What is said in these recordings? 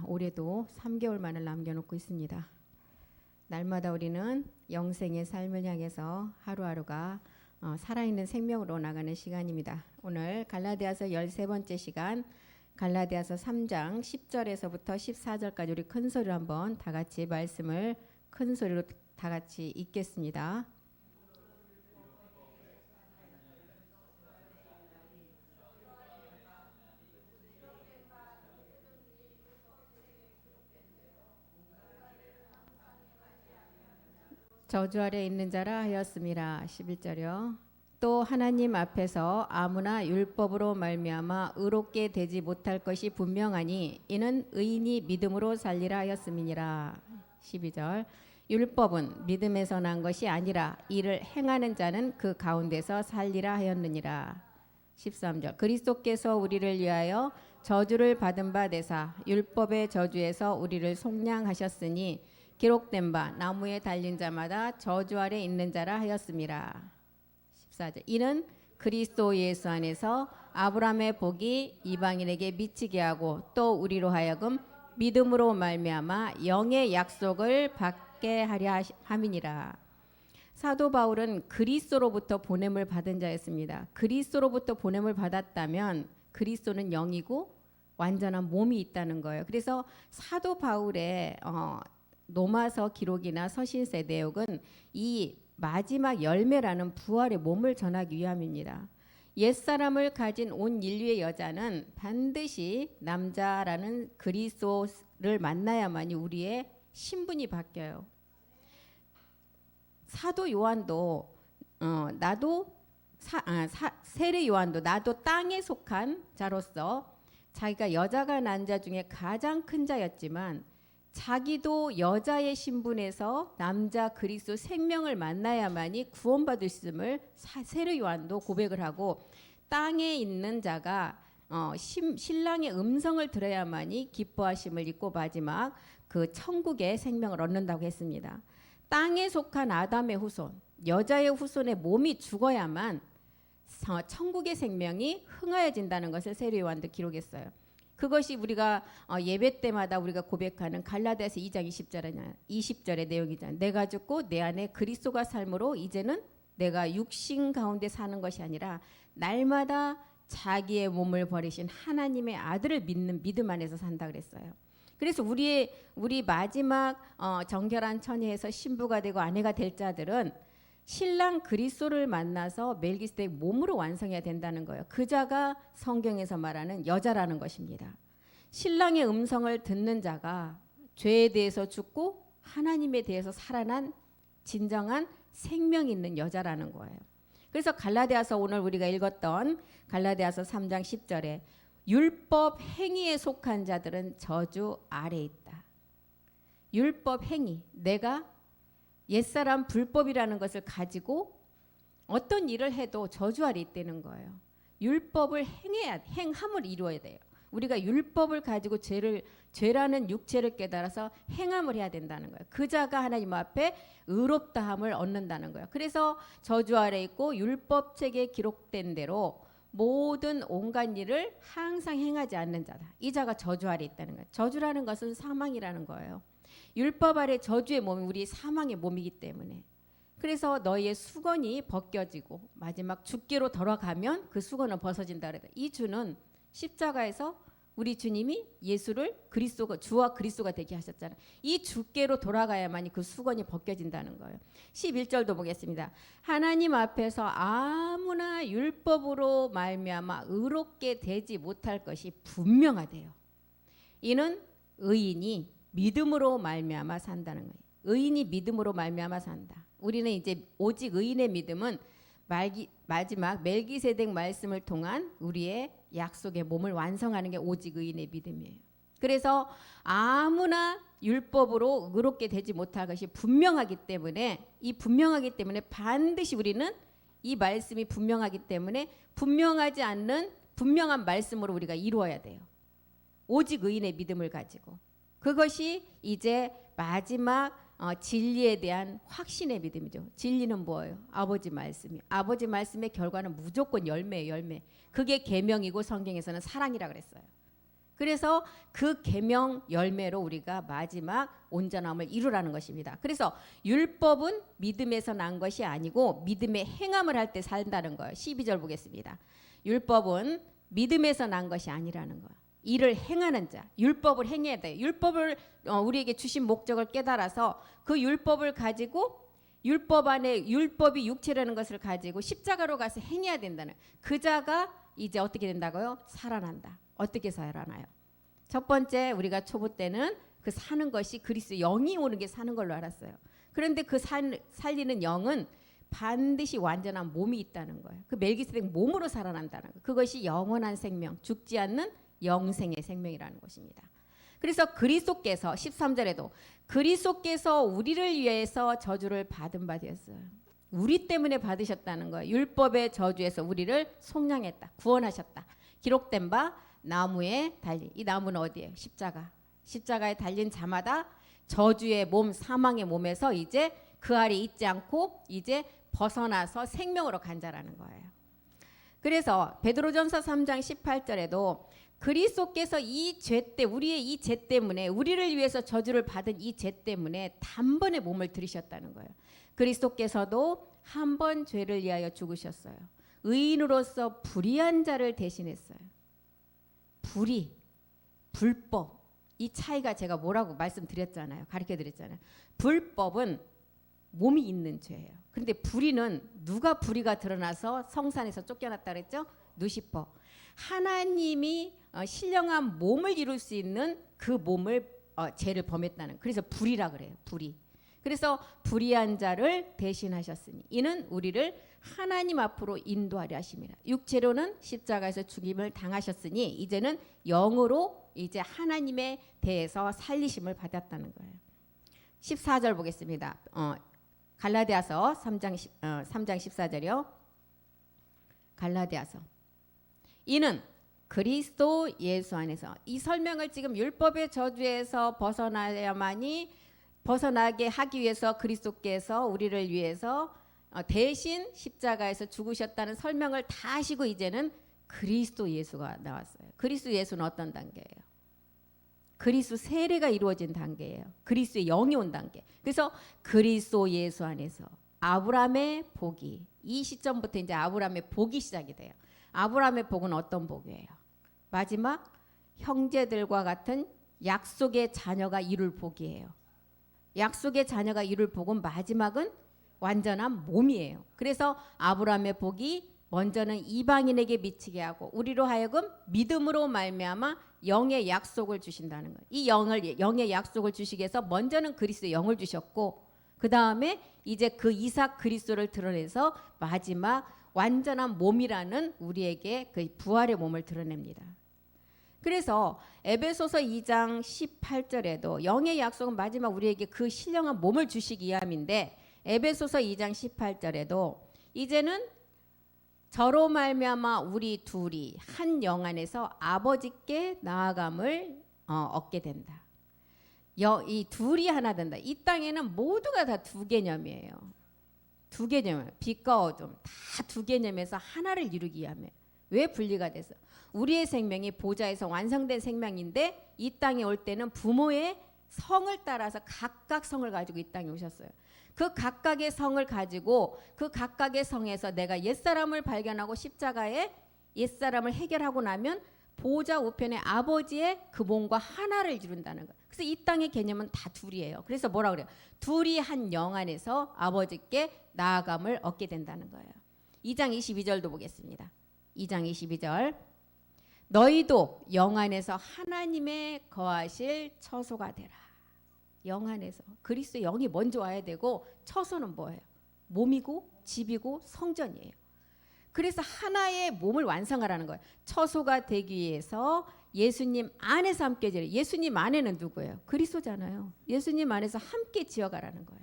올해도 3개월만을 남겨놓고 있습니다. 날마다 우리는 영생의 삶을 향해서 하루하루가 살아있는 생명으로 나가는 시간입니다. 오늘 갈라디아서 13번째 시간, 갈라디아서 3장 10절에서부터 14절까지 우리 큰 소리로 한번 다 같이 말씀을 큰 소리로 다 같이 읽겠습니다. 저주 아래 있는 자라 하였음이라. 11절이요. 또 하나님 앞에서 아무나 율법으로 말미암아 의롭게 되지 못할 것이 분명하니 이는 의인이 믿음으로 살리라 하였음이니라. 12절. 율법은 믿음에서 난 것이 아니라 이를 행하는 자는 그 가운데서 살리라 하였느니라. 13절. 그리스도께서 우리를 위하여 저주를 받은 바 되사 율법의 저주에서 우리를 속량하셨으니 기록된 바 나무에 달린 자마다 저주 아래 있는 자라 하였음이라. 14절. 이는 그리스도 예수 안에서 아브라함의 복이 이방인에게 미치게 하고 또 우리로 하여금 믿음으로 말미암아 영의 약속을 받게 하려 함이니라. 사도 바울은 그리스도로부터 보냄을 받은 자였습니다. 그리스도로부터 보냄을 받았다면 그리스도는 영이고 완전한 몸이 있다는 거예요. 그래서 사도 바울의 로마서 기록이나 서신서 내용은 이 마지막 열매라는 부활의 몸을 전하기 위함입니다. 옛사람을 가진 온 인류의 여자는 반드시 남자라는 그리스도를 만나야만이 우리의 신분이 바뀌어요. 사도 요한도 세례 요한도 나도 땅에 속한 자로서 자기가 여자가 난 자 중에 가장 큰 자였지만 자기도 여자의 신분에서 남자 그리스도 생명을 만나야만이 구원받을 수 있음을 세례 요한도 고백을 하고 땅에 있는 자가 신랑의 음성을 들어야만이 기뻐하심을 입고 마지막 그 천국의 생명을 얻는다고 했습니다. 땅에 속한 아담의 후손, 여자의 후손의 몸이 죽어야만 천국의 생명이 흥하여진다는 것을 세례 요한도 기록했어요. 그것이 우리가 예배 때마다 우리가 고백하는 갈라디아서 2장 20절의 내용이잖아요. 내가 죽고 내 안에 그리스도가 삶으로 이제는 내가 육신 가운데 사는 것이 아니라 날마다 자기의 몸을 버리신 하나님의 아들을 믿는 믿음 안에서 산다 그랬어요. 그래서 우리 마지막 정결한 처녀에서 신부가 되고 아내가 될 자들은 신랑 그리스도를 만나서 멜기세덱 몸으로 완성해야 된다는 거예요. 그 자가 성경에서 말하는 여자라는 것입니다. 신랑의 음성을 듣는 자가 죄에 대해서 죽고 하나님에 대해서 살아난 진정한 생명 있는 여자라는 거예요. 그래서 갈라디아서 오늘 우리가 읽었던 갈라디아서 3장 10절에 율법 행위에 속한 자들은 저주 아래에 있다. 율법 행위, 내가 옛사람 불법이라는 것을 가지고 어떤 일을 해도 저주 아래 있다는 거예요. 율법을 행함을 이루어야 돼요. 우리가 율법을 가지고 죄라는 육체를 깨달아서 행함을 해야 된다는 거예요. 그 자가 하나님 앞에 의롭다함을 얻는다는 거예요. 그래서 저주 아래 있고 율법책에 기록된 대로 모든 온갖 일을 항상 행하지 않는 자다. 이 자가 저주 아래 있다는 거예요. 저주라는 것은 사망이라는 거예요. 율법 아래 저주의 몸이 우리 사망의 몸이기 때문에 그래서 너희의 수건이 벗겨지고 마지막 죽기로 돌아가면 그 수건은 벗어진다 그랬다. 이 주는 십자가에서 우리 주님이 예수를 주와 그리스도가 되게 하셨잖아요. 이 주께로 돌아가야만이 그 수건이 벗겨진다는 거예요. 11절도 보겠습니다. 하나님 앞에서 아무나 율법으로 말미암아 의롭게 되지 못할 것이 분명하대요. 이는 의인이 믿음으로 말미암아 산다는 거예요. 의인이 믿음으로 말미암아 산다. 우리는 이제 오직 의인의 믿음은 마지막 멜기세덱 말씀을 통한 우리의 약속의 몸을 완성하는 게 오직 의인의 믿음이에요. 그래서 아무나 율법으로 의롭게 되지 못할 것이 분명하기 때문에 반드시 우리는 이 말씀이 분명하기 때문에 분명하지 않는 분명한 말씀으로 우리가 이루어야 돼요. 오직 의인의 믿음을 가지고. 그것이 이제 마지막 진리에 대한 확신의 믿음이죠. 진리는 뭐예요? 아버지 말씀이에요. 아버지 말씀의 결과는 무조건 열매예요. 열매. 그게 계명이고 성경에서는 사랑이라 그랬어요. 그래서 그 계명 열매로 우리가 마지막 온전함을 이루라는 것입니다. 그래서 율법은 믿음에서 난 것이 아니고 믿음의 행함을 할 때 산다는 거예요. 12절 보겠습니다. 율법은 믿음에서 난 것이 아니라는 거예요. 이를 행하는 자, 율법을 행해야 돼요. 율법을 우리에게 주신 목적을 깨달아서 그 율법을 가지고 율법 안에 율법이 육체라는 것을 가지고 십자가로 가서 행해야 된다는 그 자가 이제 어떻게 된다고요? 살아난다. 어떻게 살아나요? 첫 번째 우리가 초보 때는 그 사는 것이 그리스도 영이 오는 게 사는 걸로 알았어요. 그런데 그 살리는 영은 반드시 완전한 몸이 있다는 거예요. 그 멜기세덱 몸으로 살아난다는 거. 그것이 영원한 생명, 죽지 않는 영생의 생명이라는 것입니다. 그래서 그리스도께서 13절에도 그리스도께서 우리를 위해서 저주를 받은 바 되었어요. 우리 때문에 받으셨다는 거예요. 율법의 저주에서 우리를 속량했다. 구원하셨다. 기록된 바 나무에 달린 이 나무는 어디예요? 십자가. 십자가에 달린 자마다 저주의 몸, 사망의 몸에서 이제 그 아래 있지 않고 이제 벗어나서 생명으로 간자라는 거예요. 그래서 베드로전서 3장 18절에도 그리스도께서 이 죄 때 우리의 이 죄 때문에 우리를 위해서 저주를 받은 이 죄 때문에 단번에 몸을 들이셨다는 거예요. 그리스도께서도 한 번 죄를 위하여 죽으셨어요. 의인으로서 불의한 자를 대신했어요. 불의, 불법 이 차이가 제가 뭐라고 말씀드렸잖아요. 가르쳐드렸잖아요. 불법은 몸이 있는 죄예요. 그런데 불의는 누가 불의가 드러나서 성산에서 쫓겨났다 그랬죠? 누시퍼. 하나님이 신령한 몸을 이룰 수 있는 그 몸을 죄를 범했다는 그래서 불의라 그래요. 불의. 그래서 불의한 자를 대신하셨으니 이는 우리를 하나님 앞으로 인도하려 하심이라. 육체로는 십자가에서 죽임을 당하셨으니 이제는 영으로 이제 하나님에 대해서 살리심을 받았다는 거예요. 14절 보겠습니다. 갈라디아서 3장 14절이요. 갈라디아서 이는 그리스도 예수 안에서 이 설명을 지금 율법의 저주에서 벗어나게 하기 위해서 그리스도께서 우리를 위해서 대신 십자가에서 죽으셨다는 설명을 다 하시고 이제는 그리스도 예수가 나왔어요. 그리스도 예수는 어떤 단계예요? 그리스도 세례가 이루어진 단계예요. 그리스도의 영이 온 단계. 그래서 그리스도 예수 안에서 아브라함의 복이 이 시점부터 이제 아브라함의 복이 시작이 돼요. 아브라함의 복은 어떤 복이에요? 마지막 형제들과 같은 약속의 자녀가 이룰 복이에요. 약속의 자녀가 이룰 복은 마지막은 완전한 몸이에요. 그래서 아브라함의 복이 먼저는 이방인에게 미치게 하고 우리로 하여금 믿음으로 말미암아 영의 약속을 주신다는 거예요. 이 영의 약속을 주시기 위해서 먼저는 그리스도의 영을 주셨고 그 다음에 이제 그 이삭 그리스도를 드러내서 마지막 완전한 몸이라는 우리에게 그 부활의 몸을 드러냅니다. 그래서 에베소서 2장 18절에도 영의 약속은 마지막 우리에게 그 신령한 몸을 주시기 위함인데 에베소서 2장 18절에도 이제는 저로 말미암아 우리 둘이 한 영 안에서 아버지께 나아감을 얻게 된다. 이 둘이 하나 된다. 이 땅에는 모두가 다 두 개념이에요. 두 개념, 빛과 어둠 다 두 개념에서 하나를 이루기 위함에 왜 분리가 돼서 우리의 생명이 보좌에서 완성된 생명인데 이 땅에 올 때는 부모의 성을 따라서 각각 성을 가지고 이 땅에 오셨어요. 그 각각의 성을 가지고 그 각각의 성에서 내가 옛사람을 발견하고 십자가에 옛사람을 해결하고 나면 보좌 우편에 아버지의 그 몸과 하나를 이룬다는 거예요. 그래서 이 땅의 개념은 다 둘이에요. 그래서 뭐라 그래요? 둘이 한 영 안에서 아버지께 나아감을 얻게 된다는 거예요. 2장 22절도 보겠습니다. 2장 22절 너희도 영 안에서 하나님의 거하실 처소가 되라. 영 안에서 그리스도의 영이 먼저 와야 되고 처소는 뭐예요? 몸이고 집이고 성전이에요. 그래서 하나의 몸을 완성하라는 거예요. 처소가 되기 위해서 예수님 안에서 함께 지어. 예수님 안에는 누구예요? 그리스도잖아요. 예수님 안에서 함께 지어가라는 거예요.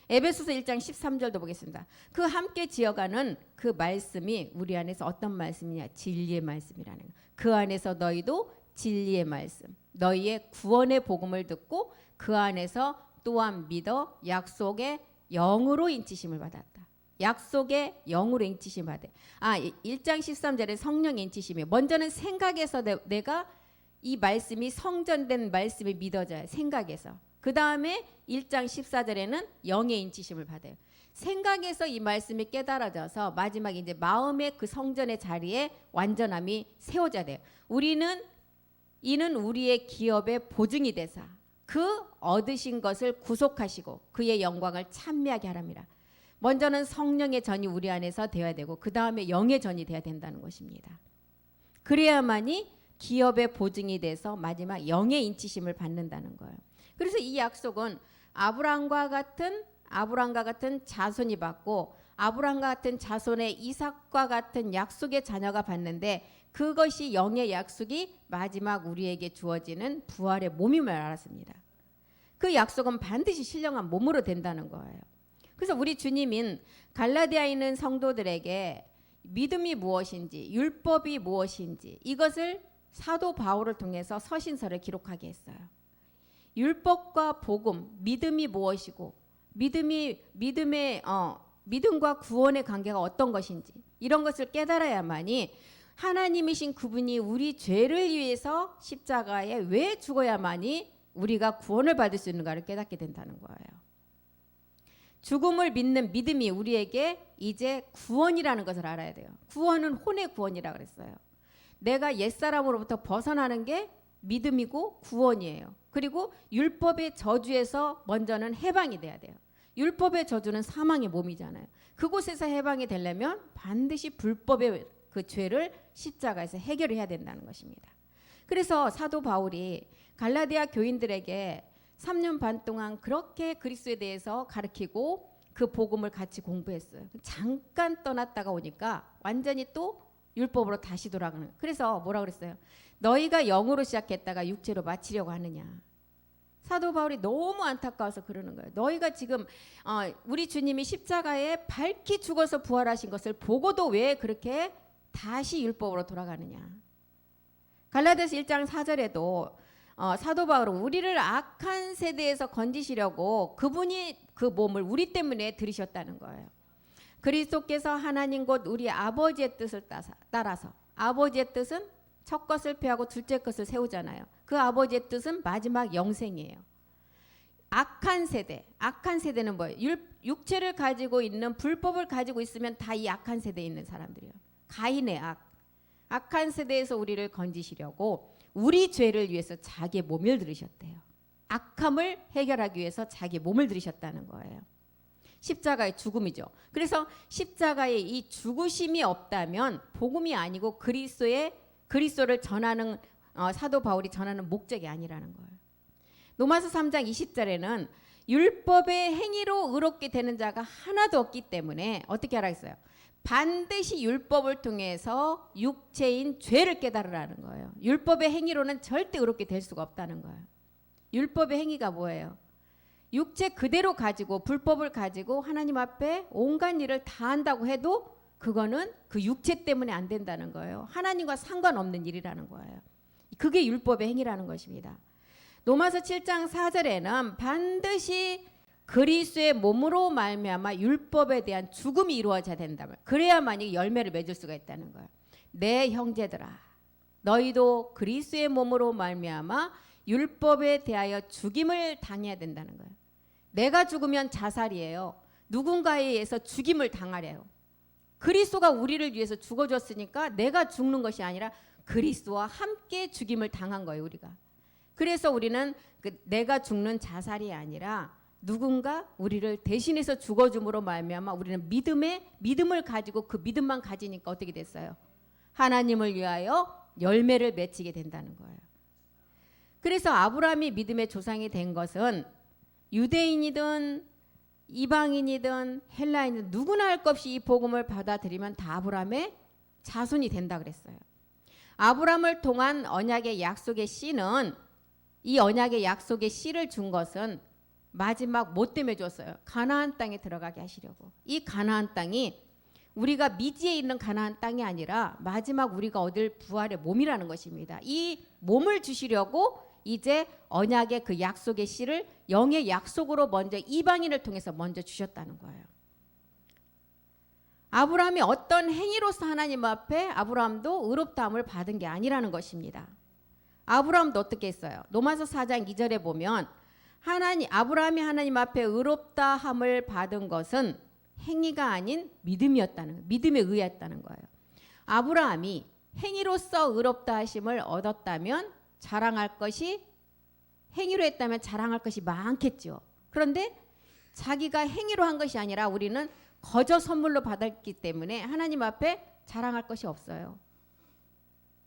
에베소서 1장 13절도 보겠습니다. 그 함께 지어가는 그 말씀이 우리 안에서 어떤 말씀이냐? 진리의 말씀이라는 거예요. 그 안에서 너희도 진리의 말씀, 너희의 구원의 복음을 듣고 그 안에서 또한 믿어 약속의 영으로 인치심을 받았다. 약속의 영으로 인치심 받아. 1장 13절에 성령 인치심이 먼저는 생각에서 내가 이 말씀이 성전된 말씀이 믿어져요. 생각에서. 그 다음에 1장 14절에는 영의 인치심을 받아요. 생각에서 이 말씀이 깨달아져서 마지막 이제 마음의 그 성전의 자리에 완전함이 세워져야 돼요. 이는 우리의 기업의 보증이 되사 그 얻으신 것을 구속하시고 그의 영광을 찬미하게 하랍니다. 먼저는 성령의 전이 우리 안에서 되어야 되고 그 다음에 영의 전이 되어야 된다는 것입니다. 그래야만이 기업의 보증이 돼서 마지막 영의 인치심을 받는다는 거예요. 그래서 이 약속은 아브라함과 같은 자손이 받고 아브라함과 같은 자손의 이삭과 같은 약속의 자녀가 받는데 그것이 영의 약속이 마지막 우리에게 주어지는 부활의 몸임을 알았습니다. 그 약속은 반드시 신령한 몸으로 된다는 거예요. 그래서 우리 주님인 갈라디아에 있는 성도들에게 믿음이 무엇인지 율법이 무엇인지 이것을 사도 바울을 통해서 서신서를 기록하게 했어요. 율법과 복음, 믿음이 무엇이고 믿음과 구원의 관계가 어떤 것인지 이런 것을 깨달아야만이 하나님이신 그분이 우리 죄를 위해서 십자가에 왜 죽어야만이 우리가 구원을 받을 수 있는가를 깨닫게 된다는 거예요. 죽음을 믿는 믿음이 우리에게 이제 구원이라는 것을 알아야 돼요. 구원은 혼의 구원이라고 그랬어요. 내가 옛사람으로부터 벗어나는 게 믿음이고 구원이에요. 그리고 율법의 저주에서 먼저는 해방이 돼야 돼요. 율법의 저주는 사망의 몸이잖아요. 그곳에서 해방이 되려면 반드시 불법의 그 죄를 십자가에서 해결을 해야 된다는 것입니다. 그래서 사도 바울이 갈라디아 교인들에게 3년 반 동안 그렇게 그리스도에 대해서 가르치고 그 복음을 같이 공부했어요. 잠깐 떠났다가 오니까 완전히 또 율법으로 다시 돌아가는. 그래서 뭐라 그랬어요? 너희가 영으로 시작했다가 육체로 마치려고 하느냐. 사도 바울이 너무 안타까워서 그러는 거예요. 너희가 지금 우리 주님이 십자가에 밝히 죽어서 부활하신 것을 보고도 왜 그렇게 다시 율법으로 돌아가느냐. 갈라디아서 1장 4절에도 사도 바울은 우리를 악한 세대에서 건지시려고 그분이 그 몸을 우리 때문에 들이셨다는 거예요. 그리스도께서 하나님 곧 우리 아버지의 뜻을 따라서 아버지의 뜻은 첫 것을 폐하고 둘째 것을 세우잖아요. 그 아버지의 뜻은 마지막 영생이에요. 악한 세대는 뭐예요? 육체를 가지고 있는 불법을 가지고 있으면 다 이 악한 세대에 있는 사람들이에요. 가인의 악한 세대에서 우리를 건지시려고 우리 죄를 위해서 자기의 몸을 들이셨대요. 악함을 해결하기 위해서 자기의 몸을 들이셨다는 거예요. 십자가의 죽음이죠. 그래서 십자가에 이 죽으심이 없다면 복음이 아니고 그리스도를 전하는 사도 바울이 전하는 목적이 아니라는 거예요. 로마서 3장 20절에는 율법의 행위로 의롭게 되는 자가 하나도 없기 때문에 어떻게 하라 했어요? 반드시 율법을 통해서 육체인 죄를 깨달으라는 거예요. 율법의 행위로는 절대 의롭게 될 수가 없다는 거예요. 율법의 행위가 뭐예요? 육체 그대로 가지고 불법을 가지고 하나님 앞에 온갖 일을 다 한다고 해도 그거는 그 육체 때문에 안 된다는 거예요. 하나님과 상관없는 일이라는 거예요. 그게 율법의 행위라는 것입니다. 로마서 7장 4절에는 반드시 그리스도의 몸으로 말미암아 율법에 대한 죽음이 이루어져야 된다면 그래야만이 열매를 맺을 수가 있다는 거예요. 내 형제들아 너희도 그리스도의 몸으로 말미암아 율법에 대하여 죽임을 당해야 된다는 거예요. 내가 죽으면 자살이에요. 누군가에 의해서 죽임을 당하래요. 그리스도가 우리를 위해서 죽어줬으니까 내가 죽는 것이 아니라 그리스도와 함께 죽임을 당한 거예요. 우리가. 그래서 우리는 내가 죽는 자살이 아니라 누군가 우리를 대신해서 죽어줌으로 말미암아 우리는 믿음을 가지고 그 믿음만 가지니까 어떻게 됐어요? 하나님을 위하여 열매를 맺히게 된다는 거예요. 그래서 아브라함이 믿음의 조상이 된 것은 유대인이든 이방인이든 헬라인이든 누구나 할 것 없이 이 복음을 받아들이면 다 아브라함의 자손이 된다 그랬어요. 아브라함을 통한 언약의 약속의 씨는 이 언약의 약속의 씨를 준 것은 마지막 뭐 때문에 줬어요? 가나안 땅에 들어가게 하시려고. 이 가나안 땅이 우리가 미지에 있는 가나안 땅이 아니라 마지막 우리가 얻을 부활의 몸이라는 것입니다. 이 몸을 주시려고 이제 언약의 그 약속의 씨를 영의 약속으로 먼저 이방인을 통해서 먼저 주셨다는 거예요. 아브라함이 어떤 행위로서 하나님 앞에 아브라함도 의롭다함을 받은 게 아니라는 것입니다. 아브라함도 어떻게 했어요? 로마서 4장 2절에 보면 아브라함이 하나님 앞에 의롭다 함을 받은 것은 행위가 아닌 믿음이었다는 거예요. 믿음에 의했다는 거예요. 아브라함이 행위로서 의롭다 하심을 얻었다면 자랑할 것이, 행위로 했다면 자랑할 것이 많겠죠. 그런데 자기가 행위로 한 것이 아니라 우리는 거저 선물로 받았기 때문에 하나님 앞에 자랑할 것이 없어요.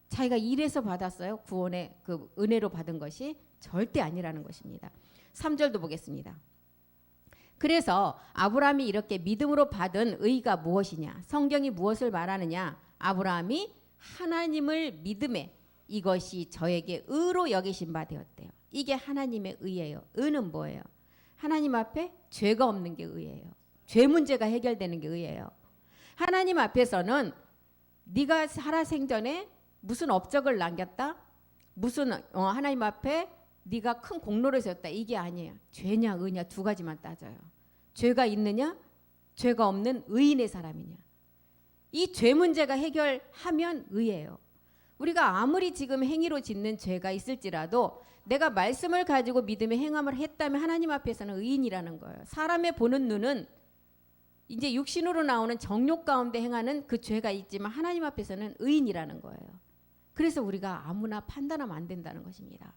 자기가 일해서 받았어요. 구원의 그 은혜로 받은 것이 절대 아니라는 것입니다. 3절도 보겠습니다. 그래서 아브라함이 이렇게 믿음으로 받은 의가 무엇이냐? 성경이 무엇을 말하느냐? 아브라함이 하나님을 믿음에 이것이 저에게 의로 여기신 바 되었대요. 이게 하나님의 의예요. 의는 뭐예요? 하나님 앞에 죄가 없는 게 의예요. 죄 문제가 해결되는 게 의예요. 하나님 앞에서는 네가 살아생전에 무슨 업적을 남겼다? 무슨 하나님 앞에 네가 큰 공로를 세웠다. 이게 아니에요. 죄냐 의냐 두 가지만 따져요. 죄가 있느냐? 죄가 없는 의인의 사람이냐? 이 죄 문제가 해결하면 의예요. 우리가 아무리 지금 행위로 짓는 죄가 있을지라도 내가 말씀을 가지고 믿음의 행함을 했다면 하나님 앞에서는 의인이라는 거예요. 사람의 보는 눈은 이제 육신으로 나오는 정욕 가운데 행하는 그 죄가 있지만 하나님 앞에서는 의인이라는 거예요. 그래서 우리가 아무나 판단하면 안 된다는 것입니다.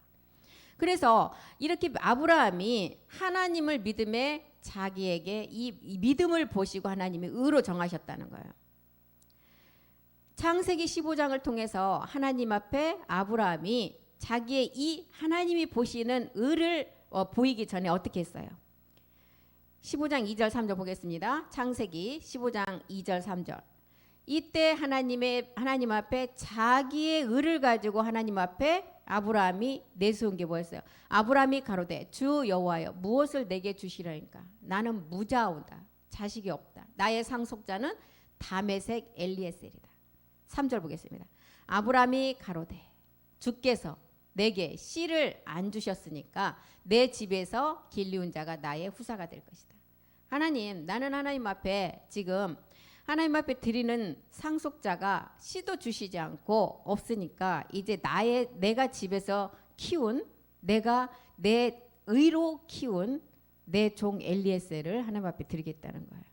그래서 이렇게 아브라함이 하나님을 믿음에 자기에게 이 믿음을 보시고 하나님이 의로 정하셨다는 거예요. 창세기 15장을 통해서 하나님 앞에 아브라함이 자기의 이 하나님이 보시는 의를 보이기 전에 어떻게 했어요? 15장 2절 3절 보겠습니다. 창세기 15장 2절 3절. 이때 하나님 앞에 자기의 의를 가지고 하나님 앞에 아브라함이 내세운 게 뭐였어요? 아브라함이 가로되 주 여호와여 무엇을 내게 주시려니까? 나는 무자오다. 자식이 없다. 나의 상속자는 다메섹 엘리에셀이다. 3절 보겠습니다. 아브라함이 가로되 주께서 내게 씨를 안 주셨으니까 내 집에서 길리운 자가 나의 후사가 될 것이다. 하나님, 나는 하나님 앞에 지금 하나님 앞에 드리는 상속자가 씨도 주시지 않고 없으니까 이제 내가 집에서 키운 내가 내 의로 키운 내 종 엘리에셀을 하나님 앞에 드리겠다는 거예요.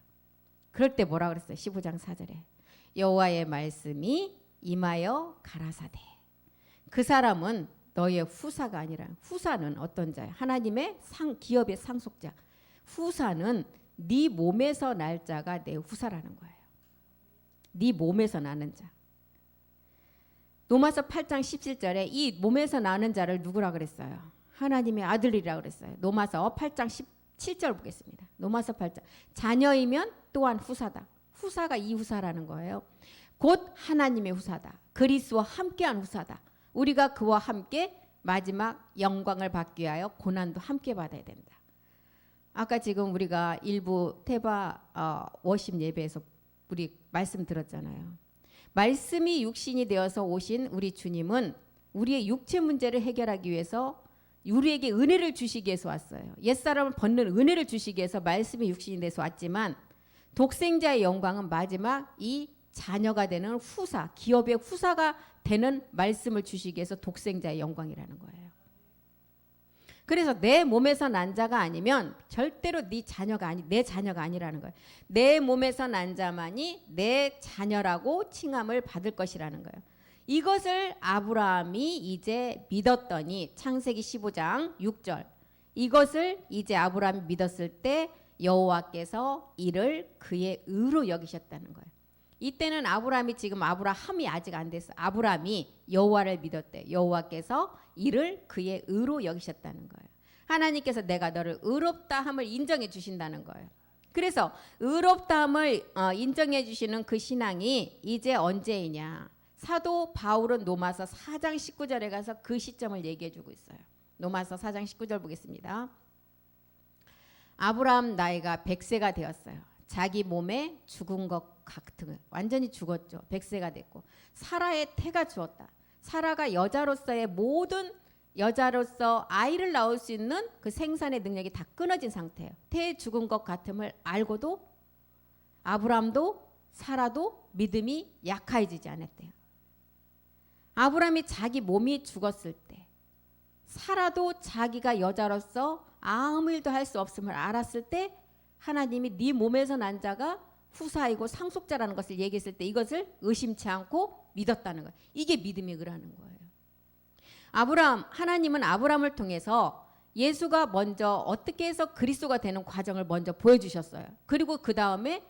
그럴 때 뭐라 그랬어요? 15장 4절에 여호와의 말씀이 임하여 가라사대 그 사람은 너의 후사가 아니라 후사는 어떤 자야? 하나님의 기업의 상속자. 후사는 네 몸에서 날 자가 내 후사라는 거예요. 네 몸에서 나는 자. 로마서 8장 17절에 이 몸에서 나는 자를 누구라 그랬어요? 하나님의 아들이라 그랬어요. 로마서 8장 17절 보겠습니다. 로마서 8장. 자녀이면 또한 후사다. 후사가 이 후사라는 거예요. 곧 하나님의 후사다. 그리스도와 함께한 후사다. 우리가 그와 함께 마지막 영광을 받기 위하여 고난도 함께 받아야 된다. 아까 지금 우리가 일부 테바 워십 예배에서 우리 말씀 들었잖아요. 말씀이 육신이 되어서 오신 우리 주님은 우리의 육체 문제를 해결하기 위해서 우리에게 은혜를 주시기 위해서 왔어요. 옛사람을 벗는 은혜를 주시기 위해서 말씀이 육신이 돼서 왔지만 독생자의 영광은 마지막 이 자녀가 되는 후사, 기업의 후사가 되는 말씀을 주시기 위해서 독생자의 영광이라는 거예요. 그래서 내 몸에서 난 자가 아니면 절대로 내 자녀가 아니라는 거예요. 내 몸에서 난 자만이 내 자녀라고 칭함을 받을 것이라는 거예요. 이것을 아브라함이 이제 믿었더니 창세기 15장 6절 이것을 이제 아브라함이 믿었을 때 여호와께서 이를 그의 의로 여기셨다는 거예요. 이때는 아브라함이 아직 안 됐어. 아브라함이 여호와를 믿었대. 여호와께서 이를 그의 의로 여기셨다는 거예요. 하나님께서 내가 너를 의롭다함을 인정해 주신다는 거예요. 그래서 의롭다함을 인정해 주시는 그 신앙이 이제 언제이냐? 사도 바울은 로마서 4장 19절에 가서 그 시점을 얘기해 주고 있어요. 로마서 4장 19절 보겠습니다. 아브라함 나이가 100세가 되었어요. 자기 몸에 죽은 것 같은 완전히 죽었죠. 100세가 됐고 사라의 태가 주었다. 사라가 여자로서 아이를 낳을 수 있는 그 생산의 능력이 다 끊어진 상태예요. 태에 죽은 것 같음을 알고도 아브라함도 사라도 믿음이 약해지지 않았대요. 아브라함이 자기 몸이 죽었을 때 살아도 자기가 여자로서 아무 일도 할 수 없음을 알았을 때 하나님이 네 몸에서 난 자가 후사이고 상속자라는 것을 얘기했을 때 이것을 의심치 않고 믿었다는 거예요. 이게 믿음이 의라는 거예요. 하나님은 아브라함을 통해서 예수가 먼저 어떻게 해서 그리스도가 되는 과정을 먼저 보여주셨어요. 그리고 그 다음에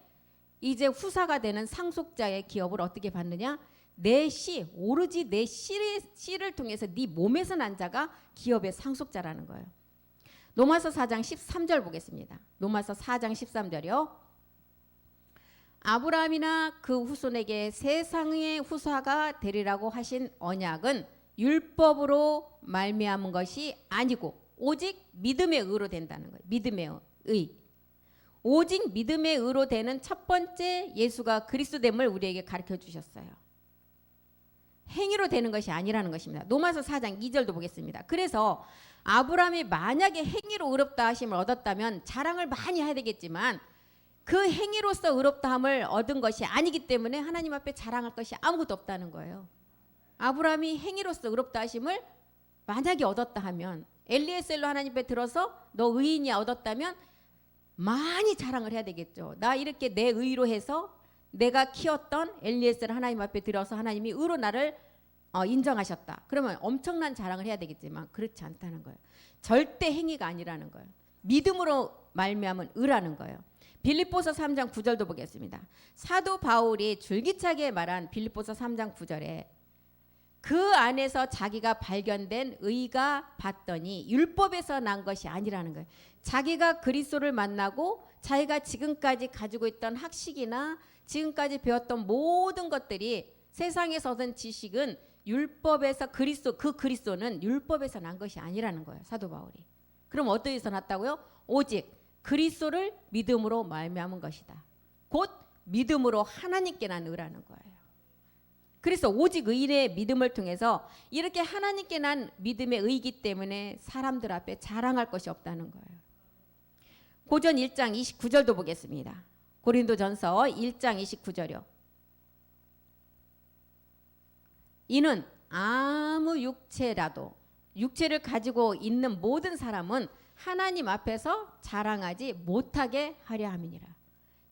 이제 후사가 되는 상속자의 기업을 어떻게 받느냐? 내 씨, 오로지 내 씨를 통해서 네 몸에서 난 자가 기업의 상속자라는 거예요. 로마서 4장 13절 보겠습니다. 로마서 4장 13절이요. 아브라함이나 그 후손에게 세상의 후사가 되리라고 하신 언약은 율법으로 말미암은 것이 아니고 오직 믿음의 의로 된다는 거예요. 믿음의 의. 오직 믿음의 의로 되는 첫 번째 예수가 그리스도됨을 우리에게 가르쳐 주셨어요. 행위로 되는 것이 아니라는 것입니다. 로마서 4장 2절도 보겠습니다. 그래서 아브라함이 만약에 행위로 의롭다 하심을 얻었다면 자랑을 많이 해야 되겠지만 그 행위로서 의롭다함을 얻은 것이 아니기 때문에 하나님 앞에 자랑할 것이 아무것도 없다는 거예요. 아브라함이 행위로서 의롭다 하심을 만약에 얻었다 하면 엘리에셀로 하나님 앞에 들어서 너 의인이 얻었다면 많이 자랑을 해야 되겠죠. 나 이렇게 내 의로 해서 내가 키웠던 엘리에셀을 하나님 앞에 들어서 하나님이 의로 나를 인정하셨다. 그러면 엄청난 자랑을 해야 되겠지만 그렇지 않다는 거예요. 절대 행위가 아니라는 거예요. 믿음으로 말미암은 의라는 거예요. 빌립보서 3장 9절도 보겠습니다. 사도 바울이 줄기차게 말한 빌립보서 3장 9절에 그 안에서 자기가 발견된 의가 봤더니 율법에서 난 것이 아니라는 거예요. 자기가 그리스도를 만나고 자기가 지금까지 가지고 있던 학식이나 지금까지 배웠던 모든 것들이 세상에서 얻은 지식은 율법에서 그리스도는 율법에서 난 것이 아니라는 거예요. 사도 바울이. 그럼 어디에서 났다고요? 오직 그리스도를 믿음으로 말미암은 것이다. 곧 믿음으로 하나님께 난 의라는 거예요. 그래서 오직 의인의 믿음을 통해서 이렇게 하나님께 난 믿음의 의이기 때문에 사람들 앞에 자랑할 것이 없다는 거예요. 고전 1장 29절도 보겠습니다. 고린도전서 1장 29절이요. 이는 아무 육체를 가지고 있는 모든 사람은 하나님 앞에서 자랑하지 못하게 하려 함이니라.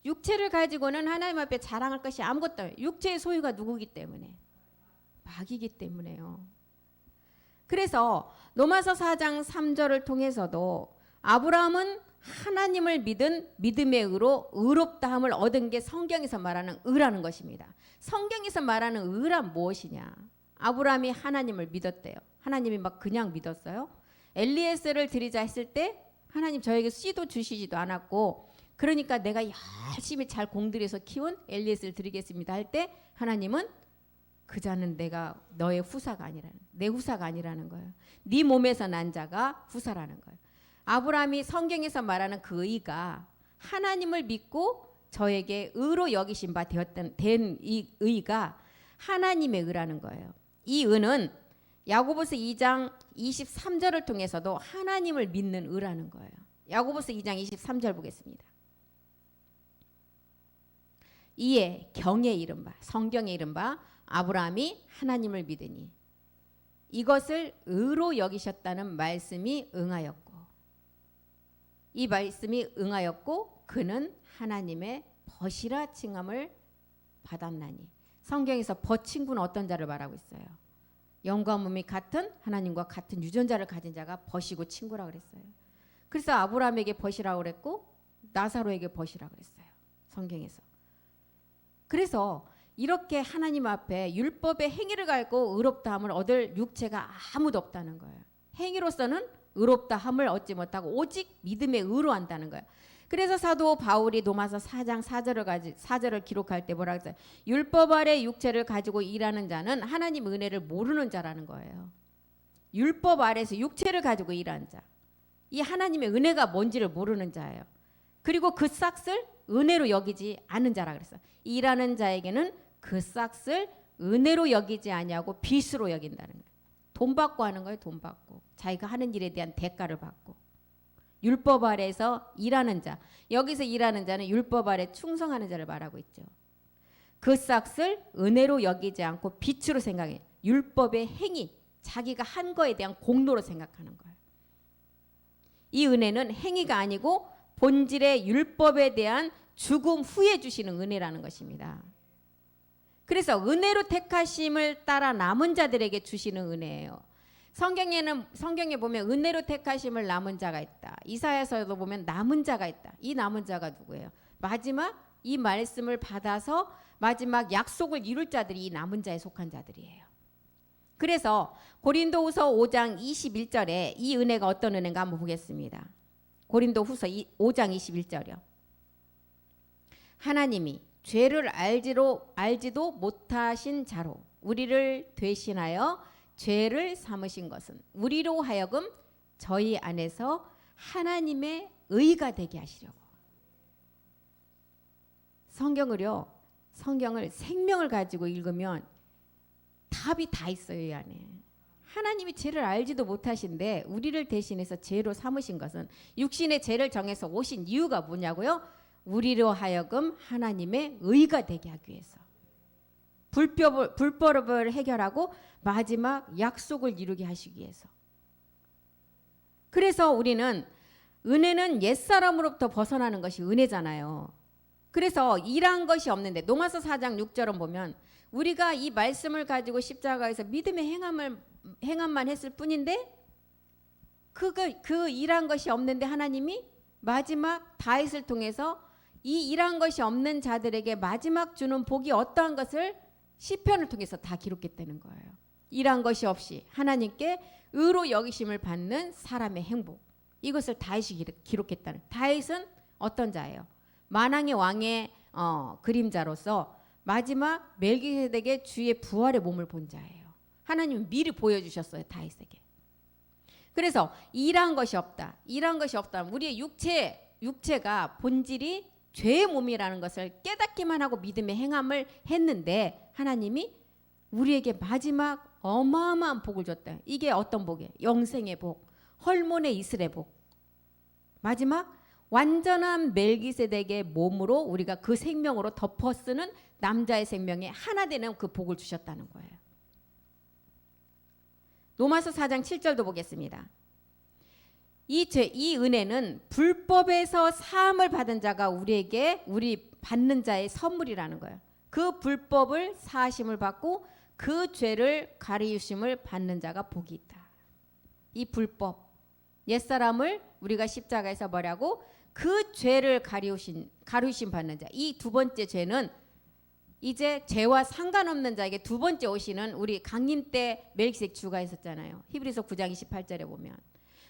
육체를 가지고는 하나님 앞에 자랑할 것이 아무것도 없어요. 육체의 소유가 누구기 때문에? 마귀이기 때문에요. 그래서 로마서 4장 3절을 통해서도 아브라함은 하나님을 믿은 믿음의 의로 의롭다함을 얻은 게 성경에서 말하는 의라는 것입니다. 성경에서 말하는 의란 무엇이냐? 아브라함이 하나님을 믿었대요. 하나님이 막 그냥 믿었어요. 엘리에셀을 드리자 했을 때 하나님 저에게 씨도 주시지도 않았고 그러니까 내가 열심히 잘 공들여서 키운 엘리에셀을 드리겠습니다 할 때 하나님은 그 자는 내가 너의 후사가 아니라는 내 후사가 아니라는 거예요. 네 몸에서 난 자가 후사라는 거예요. 아브라함이 성경에서 말하는 그 의가 하나님을 믿고 저에게 의로 여기신 바 된 이 의가 하나님의 의라는 거예요. 이 의는 야고보서 2장 23절을 통해서도 하나님을 믿는 의라는 거예요. 야고보서 2장 23절 보겠습니다. 이에 경에 이른바 성경에 이른바 아브라함이 하나님을 믿으니 이것을 의로 여기셨다는 말씀이 응하였고 이 말씀이 응하였고 그는 하나님의 벗이라 칭함을 받았나니 성경에서 벗 친구는 어떤 자를 말하고 있어요? 영과 몸이 같은 하나님과 같은 유전자를 가진 자가 벗이고 친구라 그랬어요. 그래서 아브라함에게 벗이라고 그랬고 나사로에게 벗이라고 그랬어요. 성경에서. 그래서 이렇게 하나님 앞에 율법의 행위를 가지고 의롭다함을 얻을 육체가 아무도 없다는 거예요. 행위로서는 의롭다함을 얻지 못하고 오직 믿음의 의로 한다는 거예요. 그래서 사도 바울이 로마서 4장 4절을 기록할 때 뭐라고 했어요? 율법 아래 육체를 가지고 일하는 자는 하나님 은혜를 모르는 자라는 거예요. 율법 아래서 육체를 가지고 일하는 자. 이 하나님의 은혜가 뭔지를 모르는 자예요. 그리고 그 싹을 은혜로 여기지 않는 자라 그랬어요. 일하는 자에게는 그 싹을 은혜로 여기지 아니하고 빚으로 여긴다는 거예요. 돈 받고 하는 거예요. 돈 받고. 자기가 하는 일에 대한 대가를 받고. 율법 아래에서 일하는 자. 여기서 일하는 자는 율법 아래 충성하는 자를 말하고 있죠. 그 싹을 은혜로 여기지 않고 빚으로 생각해. 율법의 행위. 자기가 한 거에 대한 공로로 생각하는 거예요. 이 은혜는 행위가 아니고 본질의 율법에 대한 죽음 후에 주시는 은혜라는 것입니다. 그래서 은혜로 택하심을 따라 남은 자들에게 주시는 은혜예요. 성경에 보면 은혜로 택하심을 남은 자가 있다. 이사야서에도 보면 남은 자가 있다. 이 남은 자가 누구예요? 마지막 이 말씀을 받아서 마지막 약속을 이룰 자들이 이 남은 자에 속한 자들이에요. 그래서 고린도후서 5장 21절에 이 은혜가 어떤 은혜인가 한번 보겠습니다. 고린도후서 5장 21절이요. 하나님이 죄를 알지도 못하신 자로 우리를 대신하여 죄를 삼으신 것은 우리로 하여금 저희 안에서 하나님의 의가 되게 하시려고. 성경을 생명을 가지고 읽으면 답이 다 있어요. 이 안에. 하나님이 죄를 알지도 못하신데 우리를 대신해서 죄로 삼으신 것은 육신의 죄를 정해서 오신 이유가 뭐냐고요? 우리로 하여금 하나님의 의가 되게 하기 위해서. 불법을 해결하고 마지막 약속을 이루게 하시기 위해서. 그래서 우리는 은혜는 옛사람으로부터 벗어나는 것이 은혜잖아요. 그래서 일한 것이 없는데 로마서 4장 6절은 보면 우리가 이 말씀을 가지고 십자가에서 믿음의 행함만 했을 뿐인데 그 일한 것이 없는데 하나님이 마지막 다윗을 통해서 이 일한 것이 없는 자들에게 마지막 주는 복이 어떠한 것을 시편을 통해서 다 기록했다는 거예요. 일한 것이 없이 하나님께 의로 여기심을 받는 사람의 행복. 이것을 다윗이 기록했다는. 다윗은 어떤 자예요? 만왕의 왕의 그림자로서 마지막 멜기세덱의 주의 부활의 몸을 본 자예요. 하나님은 미리 보여주셨어요. 다윗에게. 그래서 일한 것이 없다. 일한 것이 없다면 우리의 육체가 본질이 죄의 몸이라는 것을 깨닫기만 하고 믿음의 행함을 했는데 하나님이 우리에게 마지막 어마어마한 복을 줬다. 이게 어떤 복이에요? 영생의 복, 헐몬의 이슬의 복. 마지막 완전한 멜기세덱의 몸으로 우리가 그 생명으로 덮어쓰는 남자의 생명에 하나 되는 그 복을 주셨다는 거예요. 로마서 4장 7절도 보겠습니다. 이 은혜는 불법에서 사함을 받은 자가 우리 받는 자의 선물이라는 거예요. 그 불법을 사하심을 받고 그 죄를 가리우심을 받는 자가 복이 있다. 이 불법, 옛사람을 우리가 십자가에서 뭐라고? 그 죄를 가리우심 받는 자. 이 두 번째 죄는 이제 죄와 상관없는 자에게 두 번째 오시는 우리 강림 때 멜기세덱 주가 있었잖아요. 히브리서 9장 28절에 보면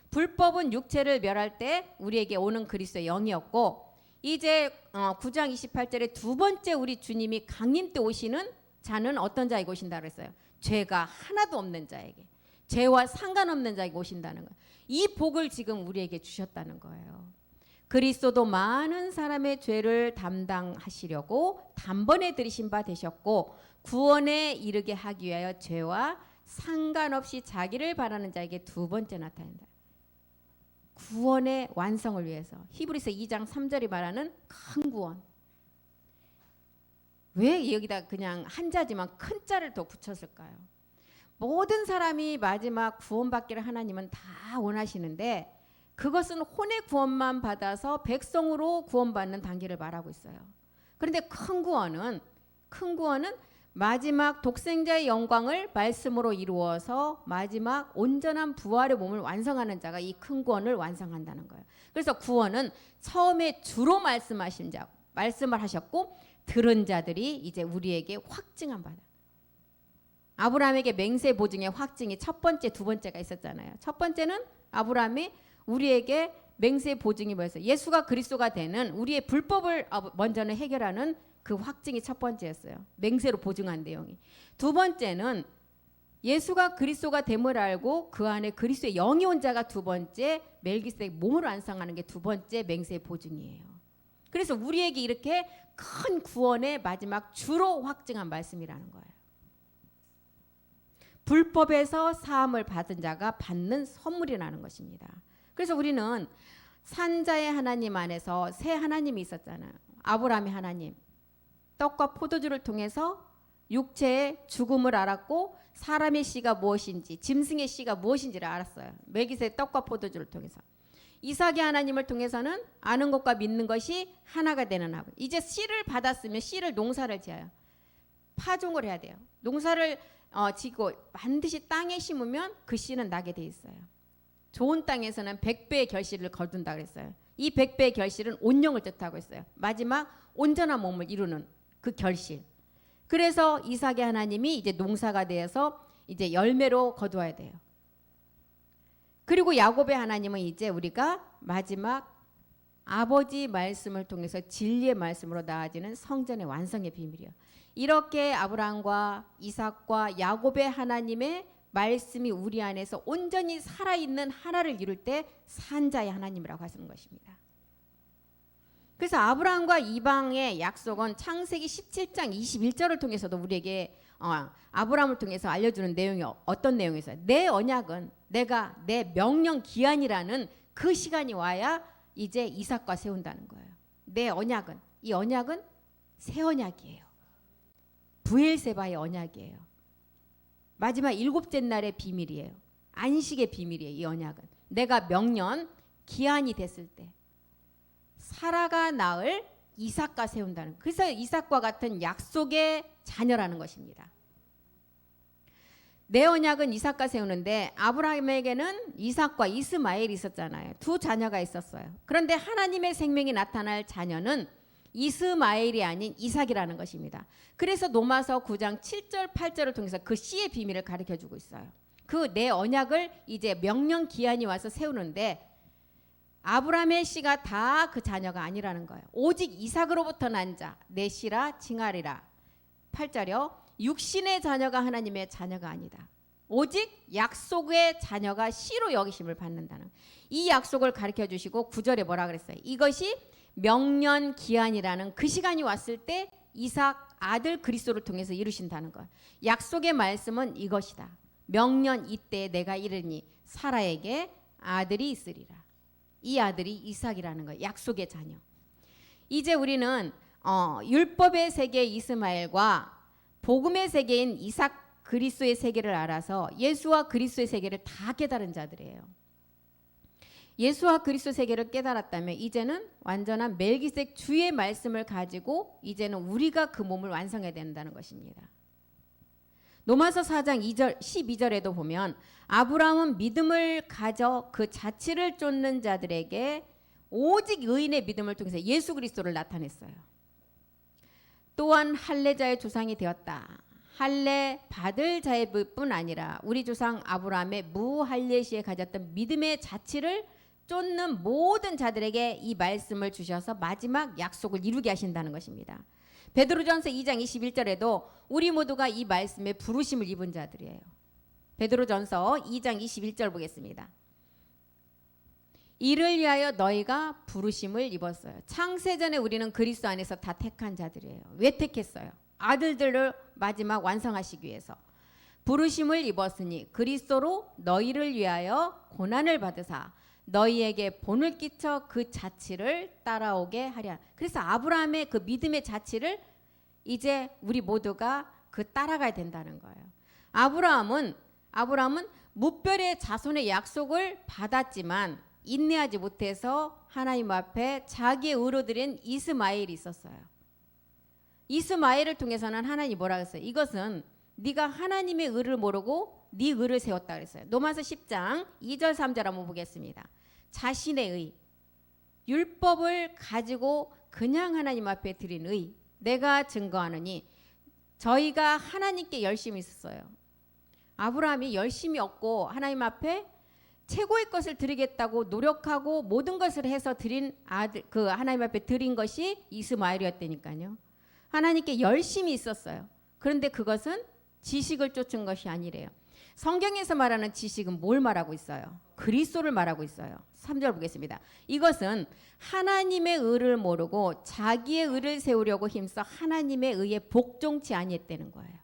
불법은 육체를 멸할 때 우리에게 오는 그리스도의 영이었고 이제 9장 28절에 두 번째 우리 주님이 강림 때 오시는 자는 어떤 자에게 오신다 그랬어요? 죄가 하나도 없는 자에게, 죄와 상관없는 자에게 오신다는 거예요. 이 복을 지금 우리에게 주셨다는 거예요. 그리스도도 많은 사람의 죄를 담당하시려고 단번에 들이신 바 되셨고 구원에 이르게 하기 위하여 죄와 상관없이 자기를 바라는 자에게 두 번째 나타난다. 구원의 완성을 위해서. 히브리서 2장 3절이 말하는 큰 구원. 왜 여기다 그냥 한자지만 큰 자를 더 붙였을까요? 모든 사람이 마지막 구원받기를 하나님은 다 원하시는데 그것은 혼의 구원만 받아서 백성으로 구원받는 단계를 말하고 있어요. 그런데 큰 구원은 마지막 독생자의 영광을 말씀으로 이루어서 마지막 온전한 부활의 몸을 완성하는 자가 이 큰 구원을 완성한다는 거예요. 그래서 구원은 처음에 주로 말씀을 하셨고 들은 자들이 이제 우리에게 확증한 바다. 아브라함에게 맹세 보증의 확증이 첫 번째, 두 번째가 있었잖아요. 첫 번째는 아브라함이 우리에게 맹세 보증이 뭐였어요? 예수가 그리스도가 되는 우리의 불법을 먼저는 해결하는 그 확증이 첫 번째였어요. 맹세로 보증한 내용이. 두 번째는 예수가 그리스도가 됨을 알고 그 안에 그리스도의 영이 온 자가 두 번째, 멜기세덱 몸을 완성하는 게 두 번째 맹세 보증이에요. 그래서 우리에게 이렇게 큰 구원의 마지막 주로 확증한 말씀이라는 거예요. 불법에서 사함을 받은 자가 받는 선물이라는 것입니다. 그래서 우리는 산자의 하나님 안에서 새 하나님이 있었잖아요. 아브라함의 하나님. 떡과 포도주를 통해서 육체의 죽음을 알았고 사람의 씨가 무엇인지, 짐승의 씨가 무엇인지를 알았어요. 멜기세덱 떡과 포도주를 통해서. 이삭의 하나님을 통해서는 아는 것과 믿는 것이 하나가 되는 아버지. 이제 씨를 받았으면 씨를 농사를 지어요. 파종을 해야 돼요. 농사를 지고 반드시 땅에 심으면 그 씨는 나게 돼 있어요. 좋은 땅에서는 100배의 결실을 거둔다 그랬어요. 이 100배의 결실은 온영을 뜻하고 있어요. 마지막 온전한 몸을 이루는 그 결실. 그래서 이삭의 하나님이 이제 농사가 되어서 이제 열매로 거두어야 돼요. 그리고 야곱의 하나님은 이제 우리가 마지막 아버지 말씀을 통해서 진리의 말씀으로 나아지는 성전의 완성의 비밀이에요. 이렇게 아브라함과 이삭과 야곱의 하나님의 말씀이 우리 안에서 온전히 살아있는 하나를 이룰 때 산자의 하나님이라고 하시는 것입니다. 그래서 아브라함과 이방의 약속은 창세기 17장 21절을 통해서도 우리에게 아브라함을 통해서 알려주는 내용이 어떤 내용이었어요? 내 언약은 내가 내 명령 기한이라는 그 시간이 와야 이제 이삭과 세운다는 거예요. 내 언약은, 이 언약은 새 언약이에요. 브엘세바의 언약이에요. 마지막 일곱째 날의 비밀이에요. 안식의 비밀이에요. 이 언약은 내가 명년 기한이 됐을 때 사라가 낳을 이삭과 세운다는, 그래서 이삭과 같은 약속의 자녀라는 것입니다. 내 언약은 이삭과 세우는데 아브라함에게는 이삭과 이스마엘이 있었잖아요. 두 자녀가 있었어요. 그런데 하나님의 생명이 나타날 자녀는 이스마엘이 아닌 이삭이라는 것입니다. 그래서 로마서 9장 7절 8절을 통해서 그 씨의 비밀을 가르쳐주고 있어요. 그 내 언약을 이제 명령 기한이 와서 세우는데 아브라함의 씨가 다 그 자녀가 아니라는 거예요. 오직 이삭으로부터 난 자 내 씨라 칭하리라. 8절이요. 육신의 자녀가 하나님의 자녀가 아니다. 오직 약속의 자녀가 씨로 여기심을 받는다는, 이 약속을 가르쳐 주시고 9절에 뭐라 그랬어요? 이것이 명년 기한이라는 그 시간이 왔을 때 이삭 아들 그리스도를 통해서 이루신다는 것. 약속의 말씀은 이것이다. 명년 이때 내가 이르니 사라에게 아들이 있으리라. 이 아들이 이삭이라는 거예요. 약속의 자녀. 이제 우리는 율법의 세계 이스마엘과 복음의 세계인 이삭 그리스도의 세계를 알아서 예수와 그리스도의 세계를 다 깨달은 자들이에요. 예수와 그리스도 세계를 깨달았다면 이제는 완전한 멜기세덱 주의 말씀을 가지고 이제는 우리가 그 몸을 완성해야 된다는 것입니다. 로마서 4장 2절 12절에도 보면 아브라함은 믿음을 가져 그 자취를 쫓는 자들에게 오직 의인의 믿음을 통해서 예수 그리스도를 나타냈어요. 또한 할례자의 조상이 되었다. 할례 받을 자의 뿐 아니라 우리 조상 아브라함의 무할례 시에 가졌던 믿음의 자취를 쫓는 모든 자들에게 이 말씀을 주셔서 마지막 약속을 이루게 하신다는 것입니다. 베드로전서 2장 21절에도 우리 모두가 이 말씀에 부르심을 입은 자들이에요. 베드로전서 2장 21절 보겠습니다. 이를 위하여 너희가 부르심을 입었어요. 창세전에 우리는 그리스도 안에서 다 택한 자들이에요. 왜 택했어요? 아들들을 마지막 완성하시기 위해서. 부르심을 입었으니 그리스도로 너희를 위하여 고난을 받으사 너희에게 본을 끼쳐 그 자취를 따라오게 하랴. 그래서 아브라함의 그 믿음의 자취를 이제 우리 모두가 그 따라가야 된다는 거예요. 아브라함은 무별의 자손의 약속을 받았지만 인내하지 못해서 하나님 앞에 자기의 의로 드린 이스마엘이 있었어요. 이스마엘을 통해서는 하나님이 뭐라 그랬어요? 이것은 네가 하나님의 의를 모르고 네 의를 세웠다 그랬어요. 로마서 10장 2절 3절 한번 보겠습니다. 자신의 의, 율법을 가지고 그냥 하나님 앞에 드린 의, 내가 증거하느니 저희가 하나님께 열심히 있었어요. 아브라함이 열심히 얻고 하나님 앞에 최고의 것을 드리겠다고 노력하고 모든 것을 해서 드린 아들, 그 하나님 앞에 드린 것이 이스마엘이었다니까요. 하나님께 열심히 있었어요. 그런데 그것은 지식을 쫓은 것이 아니래요. 성경에서 말하는 지식은 뭘 말하고 있어요? 그리스도를 말하고 있어요. 3절 보겠습니다. 이것은 하나님의 의를 모르고 자기의 의를 세우려고 힘써 하나님의 의에 복종치 아니했다는 거예요.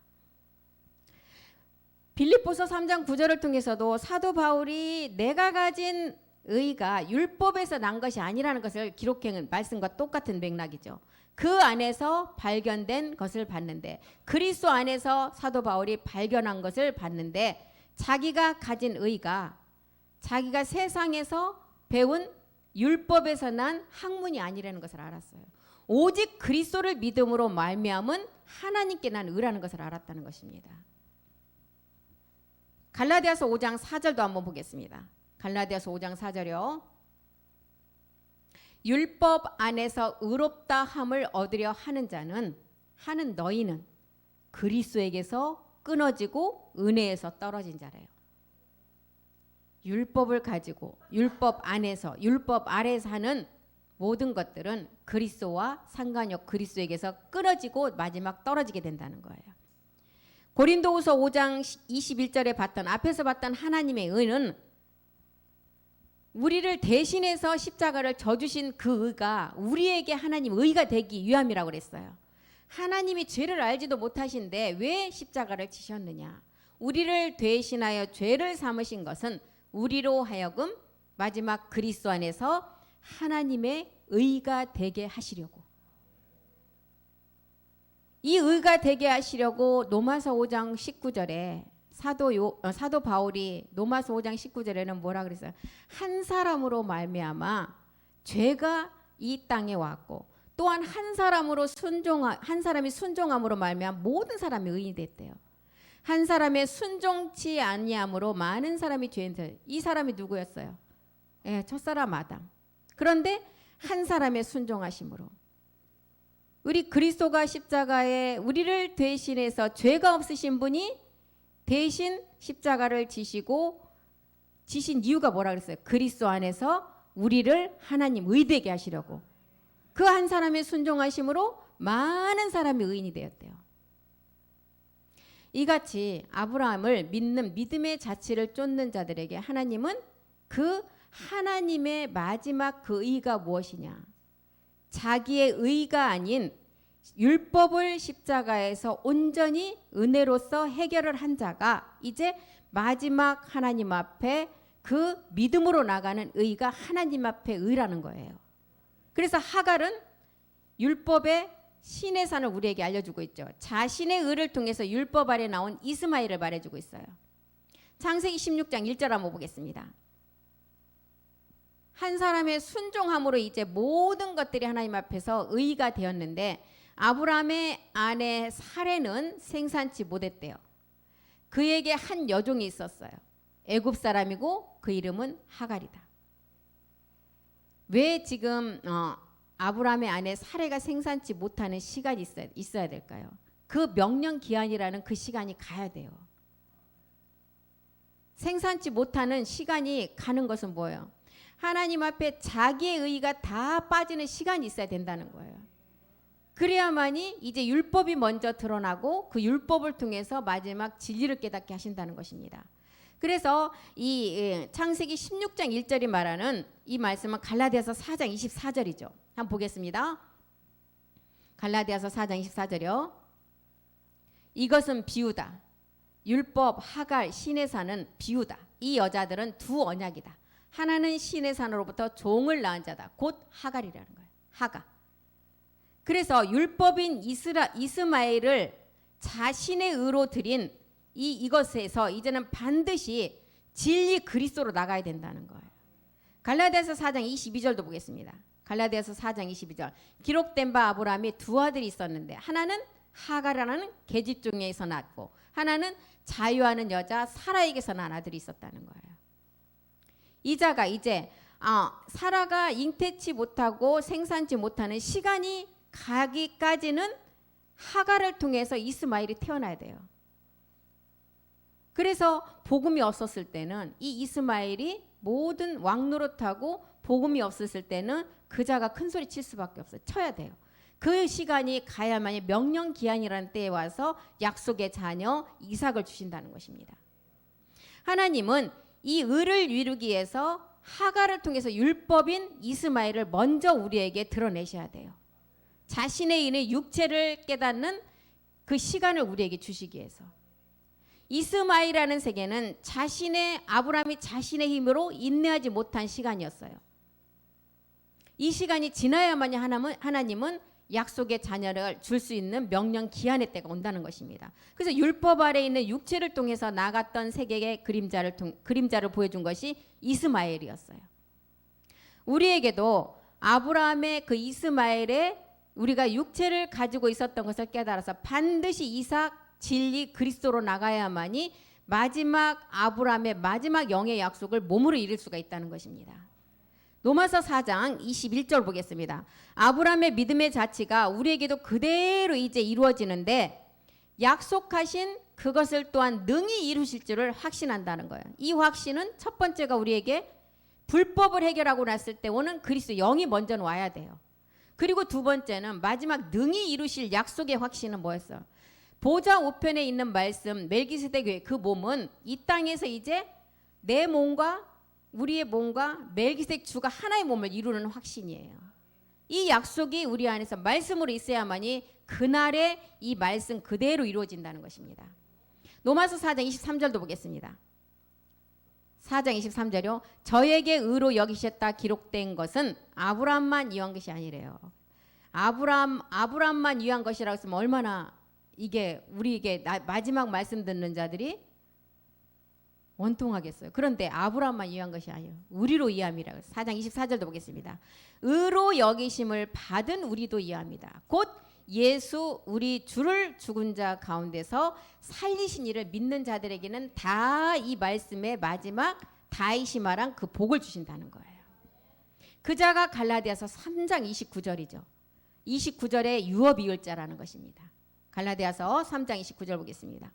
빌립보서 3장 9절을 통해서도 사도 바울이 내가 가진 의가 율법에서 난 것이 아니라는 것을 기록한 말씀과 똑같은 맥락이죠. 그 안에서 발견된 것을 봤는데, 그리스도 안에서 사도 바울이 발견한 것을 봤는데, 자기가 가진 의가 자기가 세상에서 배운 율법에서 난 학문이 아니라는 것을 알았어요. 오직 그리스도를 믿음으로 말미암은 하나님께 난 의라는 것을 알았다는 것입니다. 갈라디아서 5장 4절도 한번 보겠습니다. 갈라디아서 5장 4절이요. 율법 안에서 의롭다 함을 얻으려 하는 자는, 하는 너희는 그리스도에게서 끊어지고 은혜에서 떨어진 자래요. 율법을 가지고 율법 안에서, 율법 아래에서 하는 모든 것들은 그리스도와 상관이 없고 그리스도에게서 끊어지고 마지막 떨어지게 된다는 거예요. 고린도후서 5장 21절에 봤던, 앞에서 봤던 하나님의 의는 우리를 대신해서 십자가를 져주신 그 의가 우리에게 하나님 의가 되기 위함이라고 그랬어요. 하나님이 죄를 알지도 못하신데 왜 십자가를 지셨느냐? 우리를 대신하여 죄를 삼으신 것은 우리로 하여금 마지막 그리스도 안에서 하나님의 의가 되게 하시려고, 이 의가 되게 하시려고 로마서 5장 19절에 사도 바울이 로마서 5장 19절에는 뭐라 그랬어요? 한 사람으로 말미암아 죄가 이 땅에 왔고, 또한 한 사람이 순종함으로 말미암아 모든 사람이 의인이 됐대요. 한 사람의 순종치 아니함으로 많은 사람이 죄인들. 이 사람이 누구였어요? 예, 첫사람 아담. 그런데 한 사람의 순종하심으로 우리 그리스도가 십자가에 우리를 대신해서 죄가 없으신 분이 대신 십자가를 지신 이유가 뭐라 그랬어요? 그리스도 안에서 우리를 하나님 의되게 하시려고. 그 한 사람의 순종하심으로 많은 사람이 의인이 되었대요. 이같이 아브라함을 믿는 믿음의 자취를 쫓는 자들에게 하나님은 그 하나님의 마지막 그 의가 무엇이냐? 자기의 의가 아닌 율법을 십자가에서 온전히 은혜로서 해결을 한 자가 이제 마지막 하나님 앞에 그 믿음으로 나가는 의가 하나님 앞에 의라는 거예요. 그래서 하갈은 율법의 신의 산을 우리에게 알려주고 있죠. 자신의 의를 통해서 율법 아래 나온 이스마엘을 말해주고 있어요. 창세기 16장 1절 한번 보겠습니다. 한 사람의 순종함으로 이제 모든 것들이 하나님 앞에서 의가 되었는데, 아브라함의 아내 사레는 생산치 못했대요. 그에게 한 여종이 있었어요. 애굽 사람이고 그 이름은 하갈이다. 왜 지금 아브라함의 아내 사레가 생산치 못하는 시간이 있어야 될까요? 그 명령 기한이라는 그 시간이 가야 돼요. 생산치 못하는 시간이 가는 것은 뭐예요? 하나님 앞에 자기의 의의가 다 빠지는 시간이 있어야 된다는 거예요. 그래야만이 이제 율법이 먼저 드러나고 그 율법을 통해서 마지막 진리를 깨닫게 하신다는 것입니다. 그래서 이 창세기 16장 1절이 말하는 이 말씀은 갈라디아서 4장 24절이죠. 한번 보겠습니다. 갈라디아서 4장 24절이요. 이것은 비유다. 율법, 하갈, 신의 산은 비유다. 이 여자들은 두 언약이다. 하나는 신의 산으로부터 종을 낳은 자다. 곧 하갈이라는 거예요. 하가. 그래서 율법인 이스마엘을 자신의 의로 드린 이것에서 이제는 반드시 진리 그리스도로 나가야 된다는 거예요. 갈라디아서 4장 22절도 보겠습니다. 갈라디아서 4장 22절. 기록된 바 아브라함이 두 아들이 있었는데 하나는 하갈이라는 계집종에서 낳았고 하나는 자유하는 여자 사라에게서 난 아들이 있었다는 거예요. 이자가 이제 사라가 잉태치 못하고 생산치 못하는 시간이 가기까지는 하갈을 통해서 이스마엘이 태어나야 돼요. 그래서 복음이 없었을 때는 이 이스마엘이 모든 왕노릇하고 복음이 없었을 때는 그자가 큰 소리 칠 수밖에 없어요. 쳐야 돼요. 그 시간이 가야만이 명령 기한이라는 때에 와서 약속의 자녀 이삭을 주신다는 것입니다. 하나님은 이 의를 이루기 위해서 하갈을 통해서 율법인 이스마엘을 먼저 우리에게 드러내셔야 돼요. 자신의 인의 육체를 깨닫는 그 시간을 우리에게 주시기 위해서. 이스마엘이라는 세계는 아브라함이 자신의 힘으로 인내하지 못한 시간이었어요. 이 시간이 지나야만이 하나님은 약속의 자녀를 줄 수 있는 명령 기한의 때가 온다는 것입니다. 그래서 율법 아래 있는 육체를 통해서 나갔던 세계의 그림자를 보여준 것이 이스마엘이었어요. 우리에게도 아브라함의 그 이스마엘에 우리가 육체를 가지고 있었던 것을 깨달아서 반드시 이삭, 진리, 그리스도로 나가야만이 마지막 아브라함의 마지막 영의 약속을 몸으로 이룰 수가 있다는 것입니다. 로마서 4장 21절 보겠습니다. 아브라함의 믿음의 자치가 우리에게도 그대로 이제 이루어지는데 약속하신 그것을 또한 능히 이루실 줄을 확신한다는 거예요. 이 확신은 첫 번째가 우리에게 불법을 해결하고 났을 때 오는 그리스도 영이 먼저 와야 돼요. 그리고 두 번째는 마지막 능히 이루실 약속의 확신은 뭐였어요? 보좌 우편에 있는 말씀 멜기세덱의 그 몸은 이 땅에서 이제 내 몸과 우리의 몸과 멜기세덱 주가 하나의 몸을 이루는 확신이에요. 이 약속이 우리 안에서 말씀으로 있어야만이 그날에 이 말씀 그대로 이루어진다는 것입니다. 로마서 4장 23절도 보겠습니다. 4장 23절이요. 저에게 의로 여기셨다 기록된 것은 아브라함만 위한 것이 아니래요. 아브라함만 위한 것이라고 했으면 얼마나 이게 우리에게 마지막 말씀 듣는 자들이 원통하겠어요. 그런데 아브라함만 위한 것이 아니에요. 우리로 이함이라고. 4장 24절도 보겠습니다. 의로 여기심을 받은 우리도 이합니다. 곧 예수 우리 주를 죽은 자 가운데서 살리신 이를 믿는 자들에게는 다 이 말씀의 마지막 다이시 말한 그 복을 주신다는 거예요. 그 자가 갈라디아서 3장 29절이죠. 29절에 유업이을자라는 것입니다. 갈라디아서 3장 29절 보겠습니다.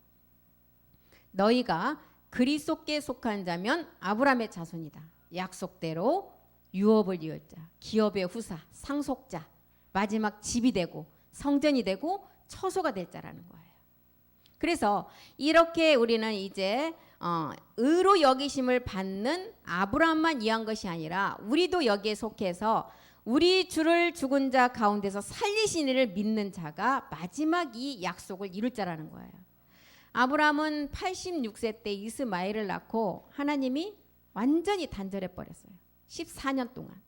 너희가 그리스도께 속한 자면 아브라함의 자손이다. 약속대로 유업을 이을 자, 기업의 후사, 상속자, 마지막 집이 되고 성전이 되고 처소가 될 자라는 거예요. 그래서 이렇게 우리는 이제 의로 여기심을 받는 아브라함만 위한 것이 아니라 우리도 여기에 속해서 우리 주를 죽은 자 가운데서 살리신 이를 믿는 자가 마지막 이 약속을 이룰 자라는 거예요. 아브라함은 86세 때 이스마엘을 낳고 하나님이 완전히 단절해 버렸어요. 14년 동안.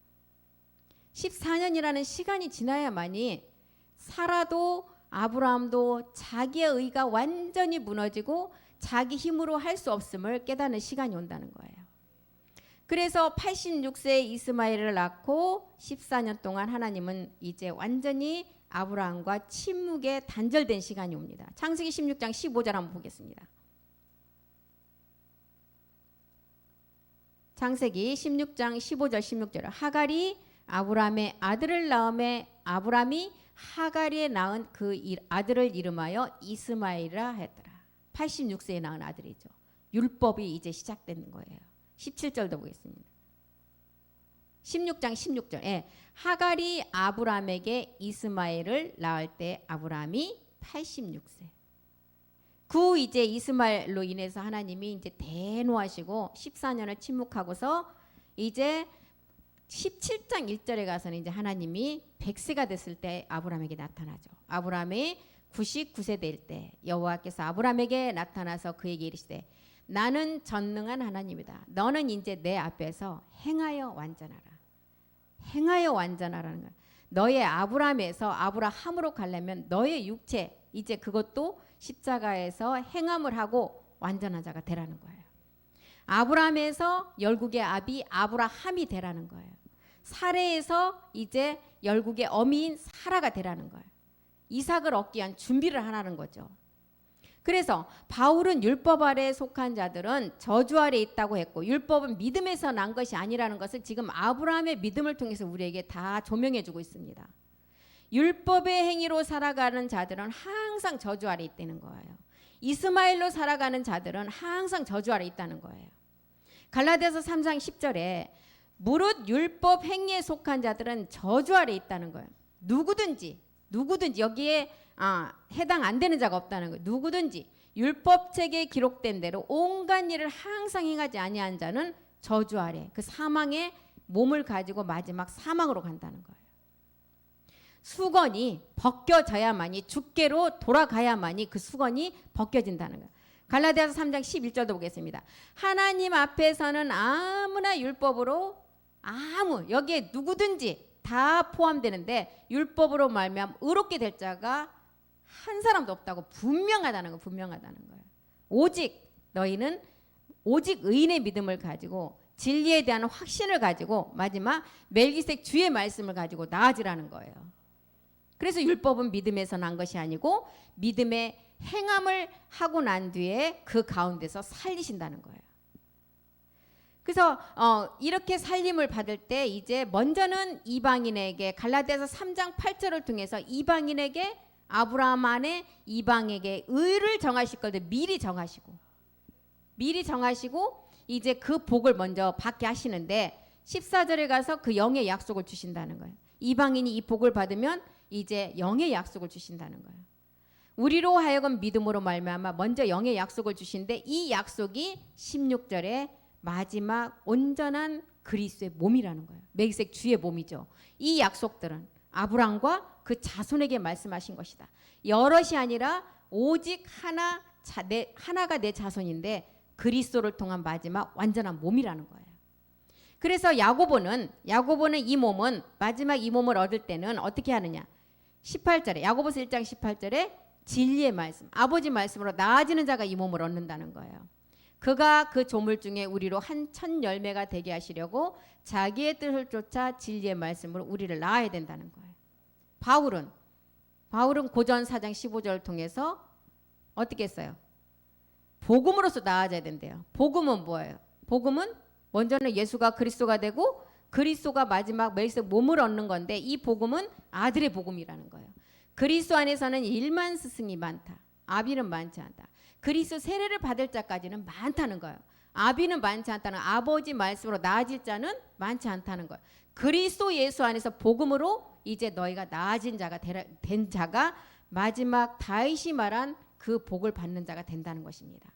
14년이라는 시간이 지나야만이 사라도 아브라함도 자기의 의가 완전히 무너지고 자기 힘으로 할 수 없음을 깨닫는 시간이 온다는 거예요. 그래서 86세에 이스마엘을 낳고 14년 동안 하나님은 이제 완전히 아브라함과 침묵에 단절된 시간이 옵니다. 창세기 16장 15절 한번 보겠습니다. 창세기 16장 15절 16절 하갈이 아브라함의 아들을 낳음에 아브라함이 하갈이 낳은 그 아들을 이름하여 이스마엘이라 했더라. 86세에 낳은 아들이죠. 율법이 이제 시작되는 거예요. 17절도 보겠습니다. 16장 16절 하갈이 아브라함에게 이스마엘을 낳을 때 아브라함이 86세. 그 이제 이스마엘로 인해서 하나님이 이제 대노하시고 14년을 침묵하고서 이제 17장 1절에 가서는 이제 하나님이 100세가 됐을 때 아브라함에게 나타나죠. 아브라함이 99세 될 때 여호와께서 아브라함에게 나타나서 그에게 이르시되 나는 전능한 하나님이다. 너는 이제 내 앞에서 행하여 완전하라. 행하여 완전하라는 거야. 너의 아브라함에서 아브라함으로 가려면 너의 육체 이제 그것도 십자가에서 행함을 하고 완전한 자가 되라는 거예요. 아브라함에서 열국의 아비 아브라함이 되라는 거예요. 사레에서 이제 열국의 어미인 사라가 되라는 거예요. 이삭을 얻기 위한 준비를 하라는 거죠. 그래서 바울은 율법 아래에 속한 자들은 저주 아래에 있다고 했고 율법은 믿음에서 난 것이 아니라는 것을 지금 아브라함의 믿음을 통해서 우리에게 다 조명해 주고 있습니다. 율법의 행위로 살아가는 자들은 항상 저주 아래에 있다는 거예요. 이스마엘로 살아가는 자들은 항상 저주 아래에 있다는 거예요. 갈라디아서 3장 10절에 무릇 율법 행위에 속한 자들은 저주 아래에 있다는 거예요. 누구든지 여기에 해당 안 되는 자가 없다는 거예요. 누구든지 율법책에 기록된 대로 온갖 일을 항상 행하지 아니한 자는 저주 아래 그 사망의 몸을 가지고 마지막 사망으로 간다는 거예요. 수건이 벗겨져야만이 주께로 돌아가야만이 그 수건이 벗겨진다는 거예요. 갈라디아서 3장 11절도 보겠습니다. 하나님 앞에서는 아무나 율법으로 여기에 누구든지 다 포함되는데 율법으로 말미암아 의롭게 될 자가 한 사람도 없다고 분명하다는 거예요. 오직 너희는 오직 의인의 믿음을 가지고 진리에 대한 확신을 가지고 마지막 멜기세덱 주의 말씀을 가지고 나아지라는 거예요. 그래서 율법은 믿음에서 난 것이 아니고 믿음의 행함을 하고 난 뒤에 그 가운데서 살리신다는 거예요. 그래서 이렇게 살림을 받을 때 이제 먼저는 이방인에게 갈라디아서 3장 8절을 통해서 이방인에게 아브라함 안에 이방에게 의를 정하실 것을 미리 정하시고 이제 그 복을 먼저 받게 하시는데 14절에 가서 그 영의 약속을 주신다는 거예요. 이방인이 이 복을 받으면 이제 영의 약속을 주신다는 거예요. 우리로 하여금 믿음으로 말미암아 먼저 영의 약속을 주신데 이 약속이 16절에 마지막 온전한 그리스도의 몸이라는 거예요. 멜기세덱 주의 몸이죠. 이 약속들은 아브라함과 그 자손에게 말씀하신 것이다. 여럿이 아니라 오직 하나가 내 자손인데 그리스도를 통한 마지막 완전한 몸이라는 거예요. 그래서 야고보는 이 몸은 마지막 이 몸을 얻을 때는 어떻게 하느냐? 18절에 야고보서 1장 18절에 진리의 말씀, 아버지 말씀으로 나아지는 자가 이 몸을 얻는다는 거예요. 그가 그 조물 중에 우리로 한 천 열매가 되게 하시려고 자기의 뜻을 쫓아 진리의 말씀으로 우리를 낳아야 된다는 거예요. 바울은 고전 4장 15절을 통해서 어떻게 했어요? 복음으로서 나아져야 된대요. 복음은 뭐예요? 복음은 먼저는 예수가 그리스도가 되고 그리스도가 마지막 멜기세덱 몸을 얻는 건데 이 복음은 아들의 복음이라는 거예요. 그리스도 안에서는 1만 스승이 많다. 아비는 많지 않다. 그리스도 세례를 받을 자까지는 많다는 거예요. 아비는 많지 않다는 아버지 말씀으로 나아질 자는 많지 않다는 거예요. 그리스도 예수 안에서 복음으로 이제 너희가 나아진 자가 된 자가 마지막 다윗이 말한 그 복을 받는 자가 된다는 것입니다.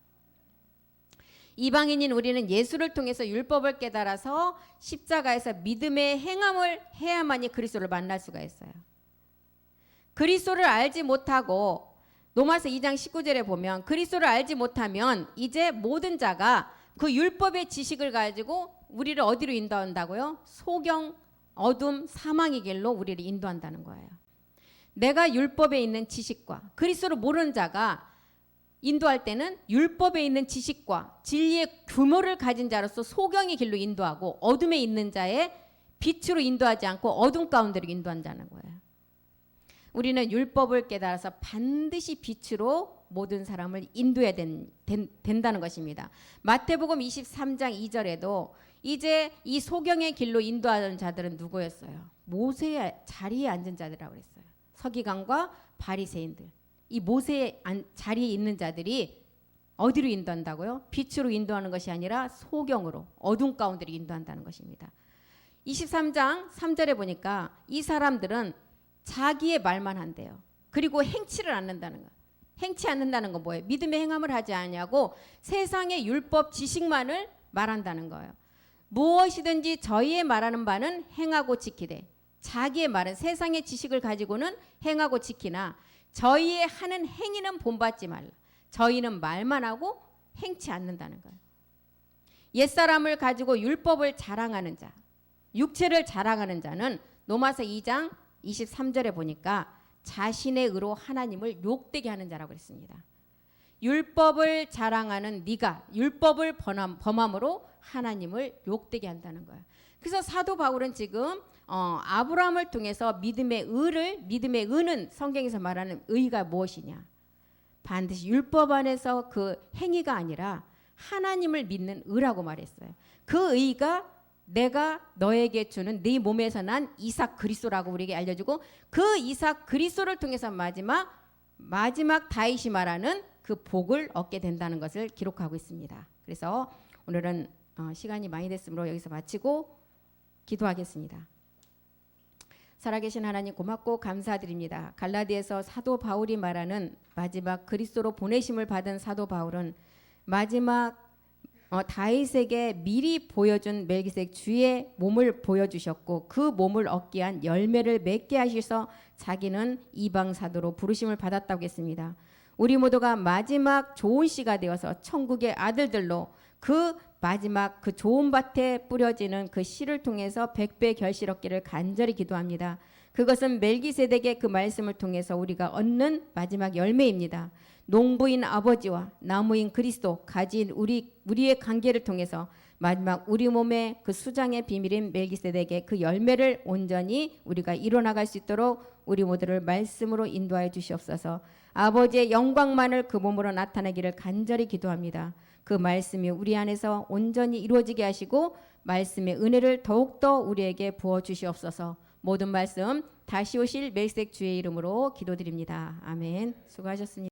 이방인인 우리는 예수를 통해서 율법을 깨달아서 십자가에서 믿음의 행함을 해야만이 그리스도를 만날 수가 있어요. 그리스도를 알지 못하고 로마서 2장 19절에 보면 그리스도를 알지 못하면 이제 모든 자가 그 율법의 지식을 가지고 우리를 어디로 인도한다고요? 소경, 어둠, 사망의 길로 우리를 인도한다는 거예요. 내가 율법에 있는 지식과 그리스도를 모르는 자가 인도할 때는 율법에 있는 지식과 진리의 규모를 가진 자로서 소경의 길로 인도하고 어둠에 있는 자의 빛으로 인도하지 않고 어둠 가운데로 인도한다는 거예요. 우리는 율법을 깨달아서 반드시 빛으로 모든 사람을 인도해야 된다는 것입니다. 마태복음 23장 2절에도 이제 이 소경의 길로 인도하는 자들은 누구였어요? 모세의 자리에 앉은 자들이라고 그랬어요. 서기관과 바리새인들. 이 모세의 자리에 있는 자들이 어디로 인도한다고요? 빛으로 인도하는 것이 아니라 소경으로 어둠 가운데로 인도한다는 것입니다. 23장 3절에 보니까 이 사람들은 자기의 말만 한대요. 그리고 행치를 않는다는 거. 행치 않는다는 건 뭐예요? 믿음의 행함을 하지 않냐고 세상의 율법 지식만을 말한다는 거예요. 무엇이든지 저희의 말하는 바는 행하고 지키되 자기의 말은 세상의 지식을 가지고는 행하고 지키나 저희의 하는 행위는 본받지 말라. 저희는 말만 하고 행치 않는다는 거예요. 옛사람을 가지고 율법을 자랑하는 자, 육체를 자랑하는 자는 로마서 2장 23절에 보니까 자신의 의로 하나님을 욕되게 하는 자라고 했습니다. 율법을 자랑하는 네가 율법을 범함으로 하나님을 욕되게 한다는 거예요. 그래서 사도 바울은 지금 아브라함을 통해서 믿음의 의는 성경에서 말하는 의가 무엇이냐? 반드시 율법 안에서 그 행위가 아니라 하나님을 믿는 의라고 말했어요. 그 의가 내가 너에게 주는 네 몸에서 난 이삭 그리스도라고 우리에게 알려주고 그 이삭 그리스도를 통해서 마지막 다윗이 말하는 그 복을 얻게 된다는 것을 기록하고 있습니다. 그래서 오늘은 시간이 많이 됐으므로 여기서 마치고 기도하겠습니다. 살아계신 하나님 고맙고 감사드립니다. 갈라디아서 사도 바울이 말하는 마지막 그리스도로 보내심을 받은 사도 바울은 마지막 다윗에게 미리 보여준 멜기세덱 주의 몸을 보여주셨고 그 몸을 얻게 한 열매를 맺게 하셔서 자기는 이방 사도로 부르심을 받았다고 했습니다. 우리 모두가 마지막 좋은 씨가 되어서 천국의 아들들로 그 마지막 그 좋은 밭에 뿌려지는 그 씨를 통해서 100배 결실 얻기를 간절히 기도합니다. 그것은 멜기세덱의 그 말씀을 통해서 우리가 얻는 마지막 열매입니다. 농부인 아버지와 나무인 그리스도 가진 우리의 관계를 통해서 마지막 우리 몸의 그 수장의 비밀인 멜기세덱의 그 열매를 온전히 우리가 이뤄나갈 수 있도록 우리 모두를 말씀으로 인도하여 주시옵소서. 아버지의 영광만을 그 몸으로 나타내기를 간절히 기도합니다. 그 말씀이 우리 안에서 온전히 이루어지게 하시고 말씀의 은혜를 더욱더 우리에게 부어 주시옵소서. 모든 말씀 다시 오실 멜기세덱 주의 이름으로 기도드립니다. 아멘. 수고하셨습니다.